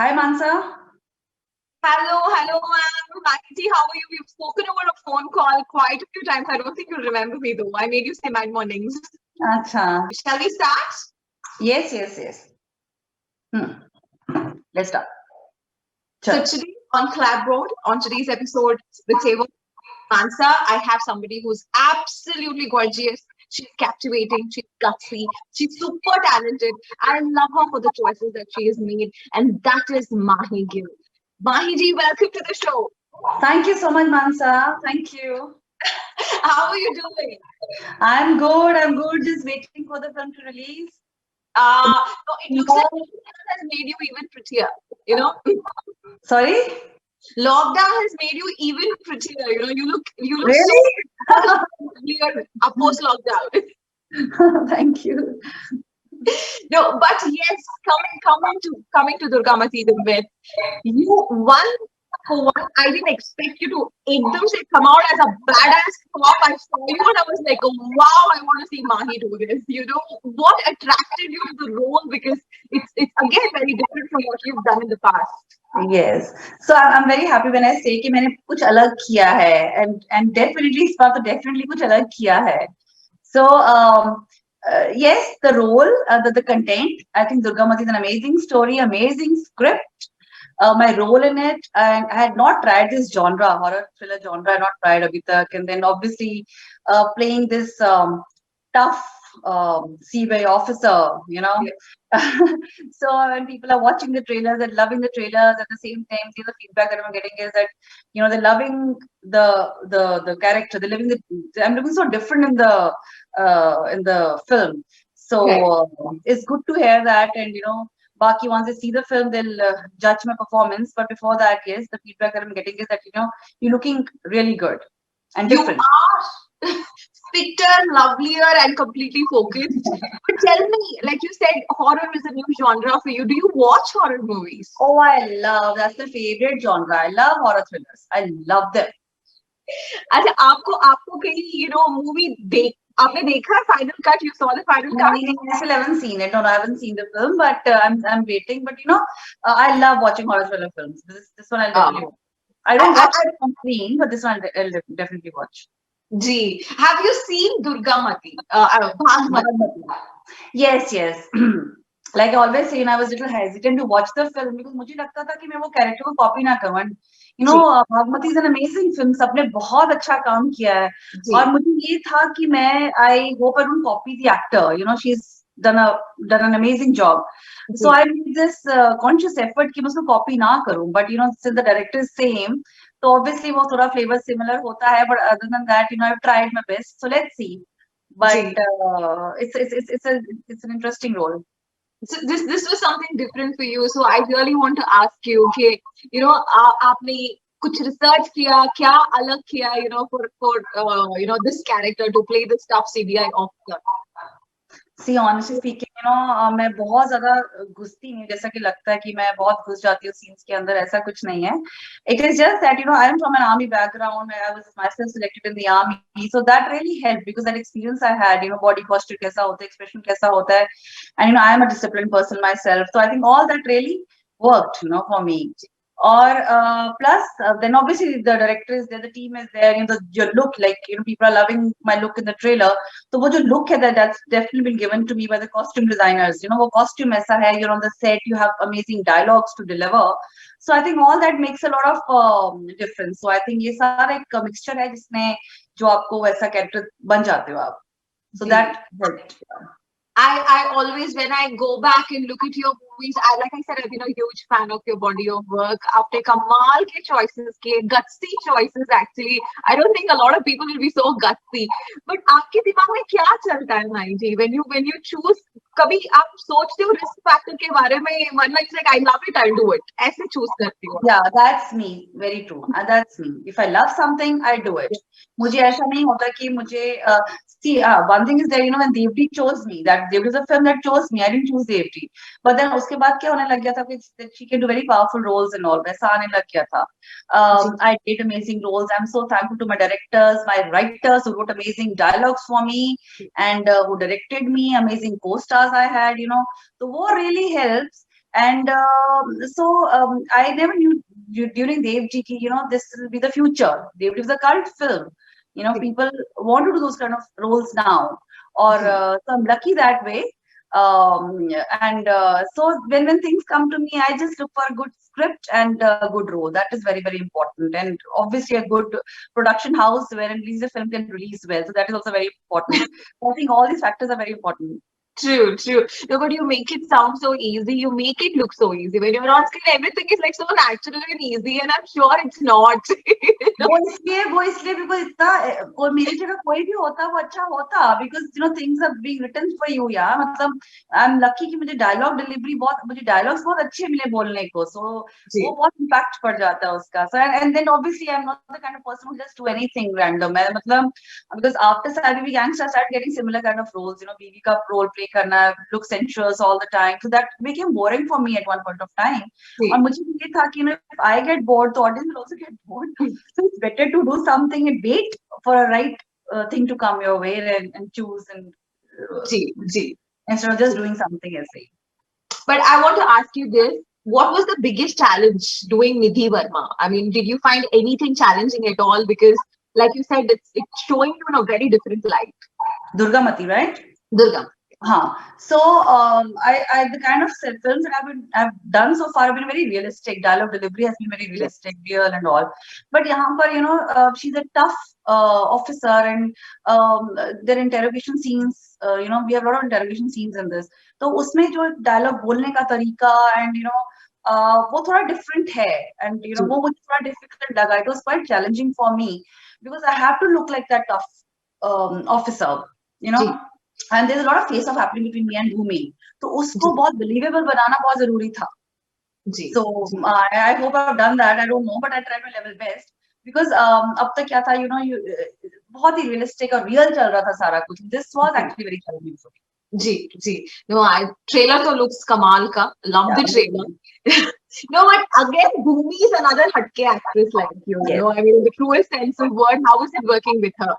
Hi, Mansa. Hello, ma'am. Manji, how are you? We've spoken over a phone call quite a few times. I don't think you'll remember me though. I made you say my mornings. Acha. Shall we start? Yes, yes, yes. Hmm. Let's start. So Chal. today on Collab Road, on today's episode with Seva Mansa, I have somebody who's absolutely gorgeous. She's captivating. She's gutsy. She's super talented. I love her for the choices that she has made, and that is Mahi Gill. Mahi ji, welcome to the show. Thank you so much, Mansa. Thank you. How are you doing? I'm good. I'm good. Just waiting for the film to release. So it looks like lockdown has made you even prettier. You know, Sorry? lockdown has made you even prettier. You look so Really? weird post lockdown. Thank you. No, but yes, coming to Durga Mati with you one for one. I didn't expect you to ekdam se come out as a badass cop. I saw you and I was like, oh, wow, I want to see Mahi do this. You know what attracted you to the role because it's again very different from what you've done in the past. Yes. So I'm very happy when I say कि मैंने कुछ अलग किया है and definitely इस बार तो definitely कुछ अलग किया है. So yes, the role, the content. I think Durga Mati is an amazing story, amazing script. My role in it, and I had not tried this genre, horror thriller genre. I had not tried abhi tak, and then obviously playing this tough CBI officer, you know. Yeah. So when people are watching the trailers and loving the trailers, at the same time, the feedback that I'm getting is that they're loving the character. They're living the. I'm looking so different in the film. So Right. it's good to hear that, and Baki, once they see the film, they'll judge my performance. But before that, yes, the feedback that I'm getting is that you're looking really good and You different. are fitter, lovelier, and completely focused. But tell me, like you said, horror is a new genre for you. Do you watch horror movies? Oh, I love that's my favorite genre. I love horror thrillers. I love them. अच्छा आपको आपको कहीं movie देख आपने देखा है final cut you saw the final No, cut I still haven't seen it. No, I haven't seen the film, but I'm waiting. But I love watching horror thriller films. This one I'll definitely watch. I don't watch it on screen, but this one I'll definitely watch. Ji have you seen Durgamati Bhagmati Yes, yes. Like I always say, I was a little hesitant to watch the film because मुझे लगता था कि मैं वो character को copy ना करूँ. And ji Bhagmati is an amazing film. सबने बहुत अच्छा काम किया है. जी और मुझे ये था कि I hope I don't copy the actor. She's done an amazing job. So ji I made this conscious effort कि मैं उसको copy ना करूँ. But since the director is same, so obviously वो थोड़ा flavor similar होता है. But other than that, I've tried my best. So let's see. But ji it's an interesting role. so this was something different for you so I really want to ask you कि आपने कुछ research किया क्या अलग किया for this character to play this tough CBI officer. See, honestly speaking, मैं बहुत ज्यादा घुसती नहीं जैसा कि लगता है कि मैं बहुत घुस जाती हूँ scenes के अंदर ऐसा कुछ नहीं है. It is just that I am from an army background. I was myself selected in the army, so that really helped because that experience I had. Body posture कैसा होता है, expression कैसा होता है, and I am a disciplined person myself, so I think all that really worked, for me. Or plus, then obviously the director is there, the team is there. Your look, like people are loving my look in the trailer. So what you look at that's definitely been given to me by the costume designers. What costume aisa hai, you're on the set, you have amazing dialogues to deliver. So I think all that makes a lot of difference. So I think ये सारा एक mixture है जिसमें जो आपको वैसा character बन जाते हो आप. So ji that helped. I always, when I go back and look at your movies, like I said, I've been a huge fan of your body of work. Aapne kamal ke choices kiye, gutsy choices actually. I don't think a lot of people will be so gutsy. But आपके दिमाग में क्या चलता है माई जी? When you choose, कभी आप सोचते हो risk factor के बारे में? वरना it's like I love it, I'll do it. ऐसे choose करती हो. Yeah, that's me. Very true. That's me. If I love something, I do it. मुझे ऐसा नहीं होता कि मुझे see one thing is there when Devdi chose me, that Devdi is a film that chose me. I didn't choose Devdi. But then उसके बाद क्या होने लग गया था that she can do very powerful roles and all, वैसा आने लग गया था. जी I did amazing roles. I'm so thankful to my directors, my writers who wrote amazing dialogues for me and who directed me. Amazing co-stars I had. So what really helps. And I never knew during Devji ki, this will be the future. Devji is a cult film. People want to do those kind of roles now. Or so I'm lucky that way. And so when things come to me, I just look for a good script and a good role. That is very, very important. And obviously a good production house where at least the film can release well. So that is also very important. I think all these factors are very important. True, true. No, but you make it sound so easy. You make it look so easy. When you're on screen, everything is like so natural and easy, and I'm sure it's not. वो इसलिए because इतना और मेरी जगह कोई भी होता वो अच्छा होता because things are being written for you यार मतलब I'm lucky कि मुझे मुझे dialogues बहुत अच्छे मिले बोलने को so वो बहुत impact पड़ जाता है उसका so and then obviously I'm not the kind of person who just do anything random मैं मतलब because after Savvy We Gangsta I started getting similar kind of roles बीवी का role play करना look sensuous all the time so that became boring for me at one point of time और मुझे ये था कि if I get bored the audience will also get bored so it's better to do something and wait for a right thing to come your way and choose and instead of just doing something else. But I want to ask you this. What was the biggest challenge doing Nidhi Verma? I mean, did you find anything challenging at all? Because like you said, it's showing you in a very different light. Durgamati, right? Durga. So the kind of films that I've done so far have been very realistic. Dialogue delivery has been very realistic, real and all. But यहाँ पर she's a tough officer and their interrogation scenes. We have a lot of interrogation scenes in this. तो उसमें जो dialogue बोलने का तरीका and वो थोड़ा different है and वो मुझे थोड़ा difficult लगा. It was quite challenging for me because I have to look like that tough officer. And there's a lot of face off happening between me and Bhumi. तो उसको बहुत believable बनाना बहुत जरूरी था. So I hope I've done that. I don't know, but I tried my level best because अब तक क्या था बहुत ही realistic और real चल रहा था सारा कुछ. This was actually very challenging for me. No, trailer तो looks कमाल का. Love the trailer. No, but again, Bhumi is another hatke actress like you. Yes. I mean, in the truest sense of word, how is it working with her?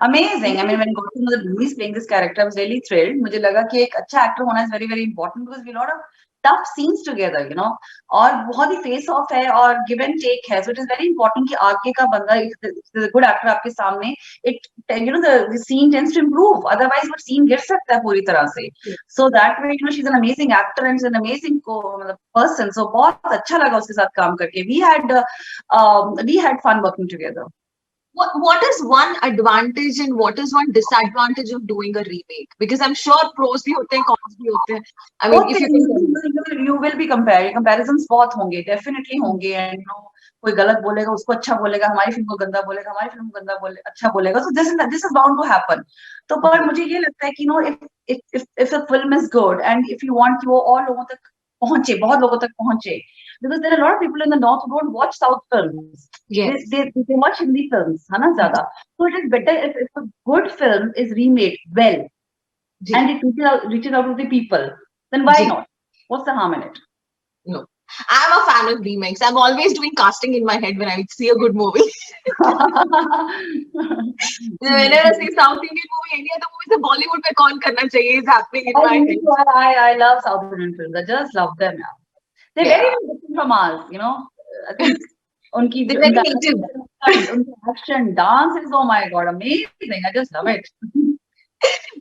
Amazing. I mean, when Gautam Bhumi is playing this character, I was really thrilled. मुझे लगा कि एक अच्छा actor होना is very, very important because we a lot of tough scenes together, और बहुत ही face off है और give and take है. So it is very important कि आगे का बंदा, if there's a good actor आपके सामने, the scene tends to improve. Otherwise, what scene गिर सकता है पूरी तरह से. So that way, she's an amazing actor and she's an amazing person. So बहुत अच्छा लगा उसके साथ काम करके. We had fun working together. What is one advantage and what is one disadvantage of doing a remake? Because I'm sure pros भी होते हैं, cons भी होते हैं. I mean, if you will be comparing, comparisons बहुत होंगे, definitely होंगे, and कोई गलत बोलेगा, उसको अच्छा बोलेगा, हमारी फिल्म को गंदा बोलेगा, हमारी फिल्म को अच्छा बोलेगा. So this is bound to happen. तो पर मुझे ये लगता है कि if the film is good and if you want वो और लोगों तक पहुंचे, बहुत लोगों तक पहुंचे. Because there are a lot of people in the north who don't watch South films. Yes. They watch Hindi films, है ना ज़्यादा. So it is better if a good film is remade well and it reaches out to the people. Then why not? What's the harm in it? No. I'm a fan of remakes. I'm always doing casting in my head when I see a good movie. Whenever I see South Indian movie, any other movie, the Bollywood में कौन करना चाहिए is happening in my head. I love South Indian films. I just love them now. They're very different from ours, I think unki action, dance is, oh my God, amazing. I just love it.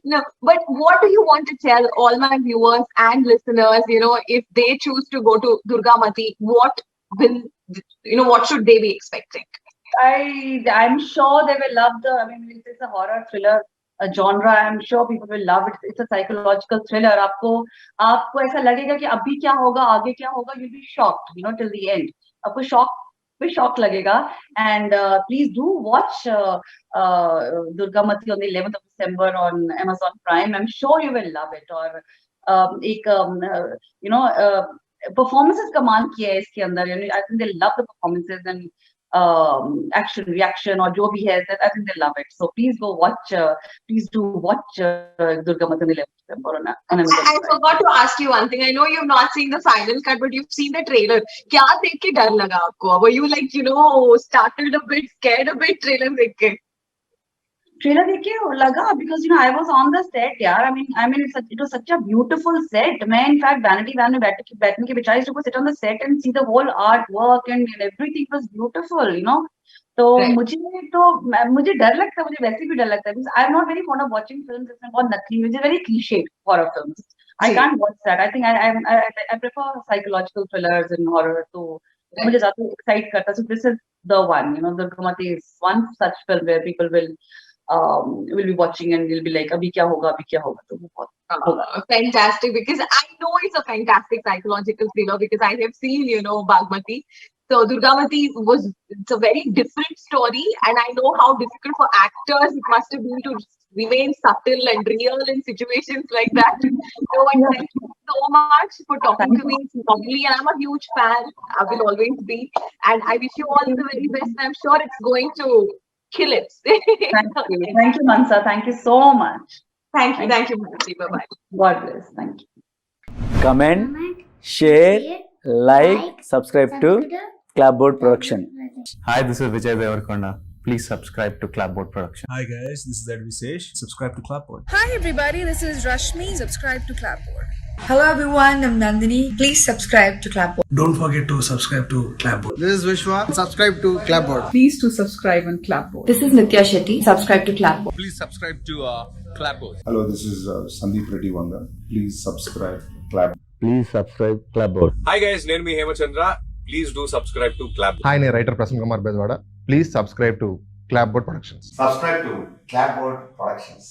No, but what do you want to tell all my viewers and listeners, if they choose to go to Durgamati, what should they be expecting? I'm sure they will love it's a horror thriller genre. I'm sure people will love it. It's a psychological thriller. आपको ऐसा लगेगा कि अभी क्या होगा, आगे क्या होगा. You'll be shocked, till the end. आपको shock लगेगा. And please do watch Durgamati on the 11th of December on Amazon Prime. I'm sure you will love it. और performances कमाल किया है इसके अंदर. I think they love the performances and action reaction or jo bhi hai, I think they love it. So please do watch Durgamati on the 11th December on Amazon. I forgot to ask you one thing. I know you've not seen the final cut, but you've seen the trailer. क्या देख के डर लगा आपको? Were you like, startled a bit, scared a bit, trailer देख के? Trailer देख के लगा because you know I was on the set यार. I mean it was such a beautiful set. मैं in fact Vanity Van में बैठने के बजाय to sit on the set and see the whole artwork and everything was beautiful, you know. तो Right. मुझे डर लगता है, मुझे वैसे भी डर लगता है because I'm not very fond of watching films जिसमें बहुत नकली, which is very cliched horror films. I ji. can't watch that. I think I prefer psychological thrillers and horror. तो Right. मुझे ज़्यादा excite करता है. So this is the one, you know, Durgamati is one such film where people will be watching and will be like, अभी क्या होगा. तो वो बहुत होगा. Fantastic, because I know it's a fantastic psychological thriller because I have seen, you know, Bagmati. So Durgamati it's a very different story, and I know how difficult for actors it must have been to remain subtle and real in situations like that. So thank you so much for talking to me. It's lovely, and I'm a huge fan. I will always be, and I wish you all the very best. I'm sure it's going to kill it. Thank you, Mansa. Thank you so much. Thank you, Mansi. Bye-bye. God bless. Thank you. Comment, share, like, subscribe to Clapboard Production. Hi, this is Vijay Devarkonda. Please subscribe to Clapboard Production. Hi guys, this is Ed Visesh. Subscribe to Clapboard. Hi everybody, this is Rashmi. Subscribe to Clapboard. Hello everyone, I'm Nandini. Please subscribe to Clapboard. Don't forget to subscribe to Clapboard. This is Vishwa. Subscribe to Clapboard. Please to subscribe on Clapboard. This is Nitya Shetty. Subscribe to Clapboard. Please subscribe to Clapboard. Hello, this is Sandeep Reddy Vanga. Please subscribe Clapboard. Please subscribe Clapboard. Hi guys, నేను మీ Hemachandra. Please do subscribe to Clapboard. Hi, నేను writer Prasanna Kumar Bezawada. Please subscribe to Clapboard Productions. Subscribe to Clapboard Productions.